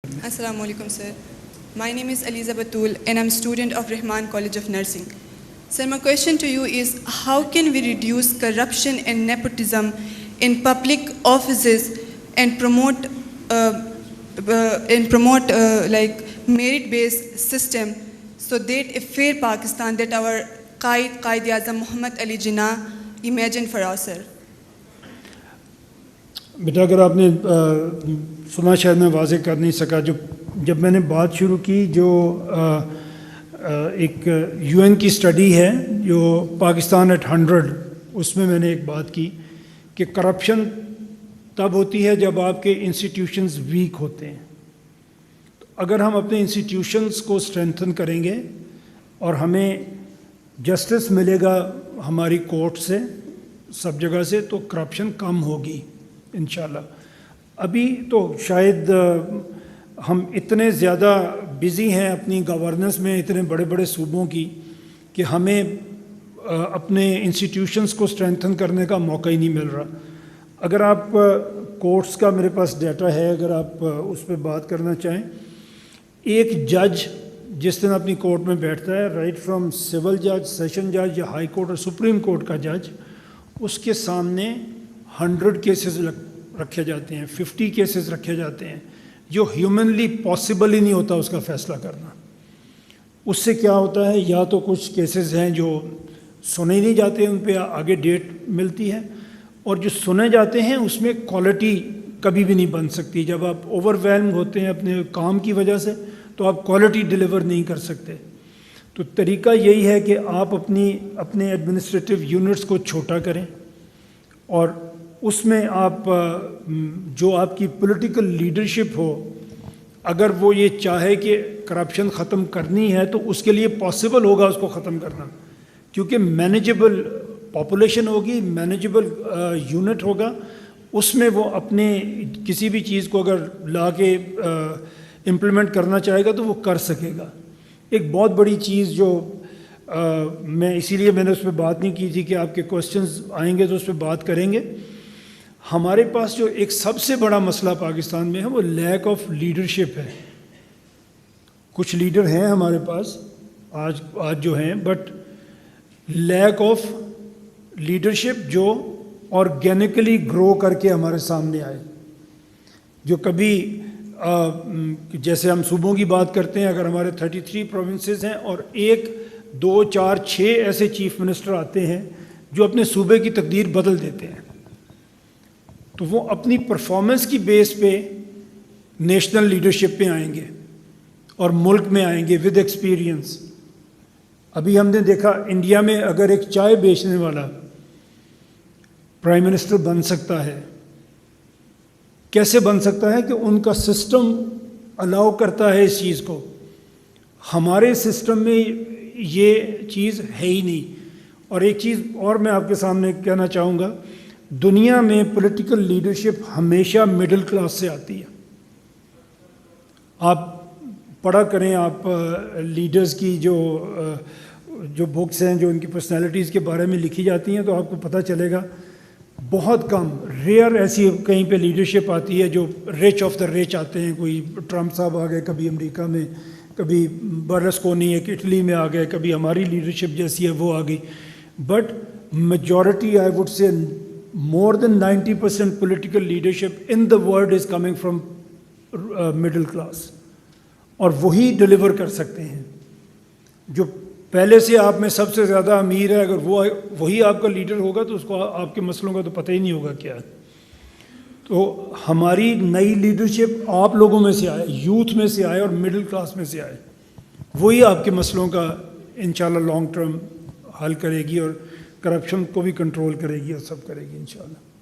Assalamu alaikum, sir. My name is Aliza Batul and I'm a student of Rahman College of Nursing. Sir, my question to you is, how can we reduce corruption and nepotism in public offices and promote like merit-based system so that a fair Pakistan that our Qaid-e-Azam Muhammad Ali Jinnah imagined for ourselves? بیٹا اگر آپ نے سنا شاید میں واضح کر نہیں سکا، جب میں نے بات شروع کی جو ایک یو این کی اسٹڈی ہے جو پاکستان ایٹ 100، اس میں نے ایک بات کی کہ کرپشن تب ہوتی ہے جب آپ کے انسٹیٹیوشنز ویک ہوتے ہیں. تو اگر ہم اپنے انسٹیٹیوشنز کو اسٹرینتھن کریں گے اور ہمیں جسٹس ملے گا ہماری کورٹ سے سب جگہ سے، تو کرپشن کم ہوگی انشاءاللہ. ابھی تو شاید ہم اتنے زیادہ بزی ہیں اپنی گورننس میں اتنے بڑے بڑے صوبوں کی کہ ہمیں اپنے انسٹیٹیوشنز کو اسٹرینتھن کرنے کا موقع ہی نہیں مل رہا. اگر آپ کورٹس کا میرے پاس ڈیٹا ہے، اگر آپ اس پہ بات کرنا چاہیں، ایک جج جس دن اپنی کورٹ میں بیٹھتا ہے، رائٹ فرام سول جج، سیشن جج یا ہائی کورٹ اور سپریم کورٹ کا جج، اس کے سامنے 100 کیسز رکھے جاتے ہیں، 50 کیسز رکھے جاتے ہیں، جو ہیومنلی پاسبل ہی نہیں ہوتا اس کا فیصلہ کرنا. اس سے کیا ہوتا ہے، یا تو کچھ کیسز ہیں جو سنے نہیں جاتے، ان پہ آگے ڈیٹ ملتی ہے، اور جو سنے جاتے ہیں اس میں کوالٹی کبھی بھی نہیں بن سکتی. جب آپ اوور ویلم ہوتے ہیں اپنے کام کی وجہ سے تو آپ کوالٹی ڈیلیور نہیں کر سکتے. تو طریقہ یہی ہے کہ آپ اپنے ایڈمنسٹریٹو یونٹس کو چھوٹا کریں، اور اس میں آپ جو آپ کی پولیٹیکل لیڈرشپ ہو، اگر وہ یہ چاہے کہ کرپشن ختم کرنی ہے تو اس کے لیے پاسبل ہوگا اس کو ختم کرنا، کیونکہ مینیجبل پاپولیشن ہوگی، مینیجبل یونٹ ہوگا. اس میں وہ اپنے کسی بھی چیز کو اگر لا کے امپلیمنٹ کرنا چاہے گا تو وہ کر سکے گا. ایک بہت بڑی چیز جو اسی لیے میں نے اس پہ بات نہیں کی تھی کہ آپ کے کوشچنز آئیں گے تو اس پہ بات کریں گے. ہمارے پاس جو ایک سب سے بڑا مسئلہ پاکستان میں ہے وہ لیک آف لیڈرشپ ہے. کچھ لیڈر ہیں ہمارے پاس آج جو ہیں، بٹ لیک آف لیڈرشپ جو آرگینکلی گرو کر کے ہمارے سامنے آئے. جو کبھی جیسے ہم صوبوں کی بات کرتے ہیں، اگر ہمارے 33 پروونسز ہیں اور 1 2 4 6 ایسے چیف منسٹر آتے ہیں جو اپنے صوبے کی تقدیر بدل دیتے ہیں، تو وہ اپنی پرفارمنس کی بیس پہ نیشنل لیڈرشپ پہ آئیں گے اور ملک میں آئیں گے ود ایکسپیرینس. ابھی ہم نے دیکھا انڈیا میں اگر ایک چائے بیچنے والا پرائم منسٹر بن سکتا ہے، کیسے بن سکتا ہے کہ ان کا سسٹم الاؤ کرتا ہے اس چیز کو. ہمارے سسٹم میں یہ چیز ہے ہی نہیں. اور ایک چیز اور میں آپ کے سامنے کہنا چاہوں گا، دنیا میں پولیٹیکل لیڈرشپ ہمیشہ مڈل کلاس سے آتی ہے. آپ پڑھا کریں، آپ لیڈرز کی جو بکس ہیں جو ان کی پرسنالٹیز کے بارے میں لکھی جاتی ہیں، تو آپ کو پتہ چلے گا بہت کم ریئر ایسی کہیں پہ لیڈرشپ آتی ہے جو رچ آف دا رچ آتے ہیں. کوئی ٹرمپ صاحب آ گئے کبھی امریکہ میں، کبھی برلسکونی ایک اٹلی میں آ گئے، کبھی ہماری لیڈرشپ جیسی ہے وہ آ گئی. But majority I would say more than 90% political leadership in the world is coming from middle class. اور وہی ڈیلیور کر سکتے ہیں. جو پہلے سے آپ میں سب سے زیادہ امیر ہے، اگر وہی آپ کا لیڈر ہوگا تو اس کو آپ کے مسئلوں کا تو پتہ ہی نہیں ہوگا کیا ہے. تو ہماری نئی لیڈرشپ آپ لوگوں میں سے آئے، یوتھ میں سے آئے اور مڈل کلاس میں سے آئے، وہی آپ کے مسئلوں کا انشاءاللہ لانگ ٹرم حل کرے گی اور کرپشن کو بھی کنٹرول کرے گی اور سب کرے گی انشاءاللہ.